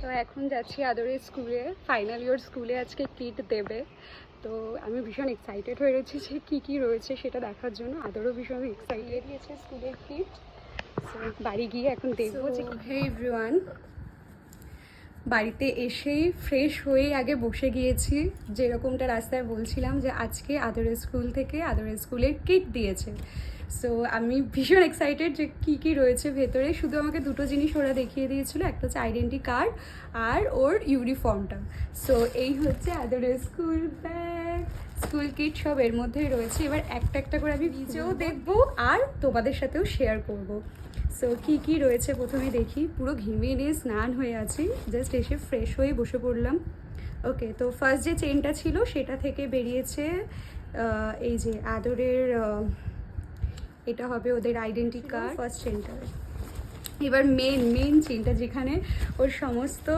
তো এখন যাচ্ছি আদরের স্কুলে, ফাইনাল ইয়ার স্কুলে আজকে কিট দেবে। তো আমি ভীষণ এক্সাইটেড হয়ে রয়েছি যে কী কী রয়েছে সেটা দেখার জন্য। আদরও ভীষণ এক্সাইটেড দিয়েছে স্কুলের কিট। বাড়ি গিয়ে এখন দেখবো যে হে এভরিওয়ান, বাড়িতে এসেই ফ্রেশ হয়েই আগে বসে গিয়েছি, যেরকমটা রাস্তায় বলছিলাম যে আজকে আদরের স্কুল থেকে আদরের স্কুলের কিট দিয়েছে। সো আমি ভীষণ এক্সাইটেড যে কী কী রয়েছে ভেতরে। শুধু আমাকে দুটো জিনিস ওরা দেখিয়ে দিয়েছিলো, একটা হচ্ছে আইডেন্টি কার্ড আর ওর ইউনিফর্মটা। সো এই হচ্ছে আদরের স্কুল ব্যাগ, স্কুল কিট সব এর মধ্যেই রয়েছে। এবার একটা একটা করে আমি নিজেও দেখবো আর তোমাদের সাথেও শেয়ার করব। সো কী কী রয়েছে প্রথমে দেখি। পুরো ঘেমে নিয়ে স্নান হয়ে আছি, জাস্ট এসে ফ্রেশ হয়ে বসে পড়লাম। ওকে, তো ফার্স্ট যে চেনটা ছিল সেটা থেকে বেরিয়েছে এই যে আদরের, এটা হবে ওদের আইডেন্টি কার্ড, ফার্স্ট চেনটা। এবার মেন চেনটা যেখানে ওর সমস্ত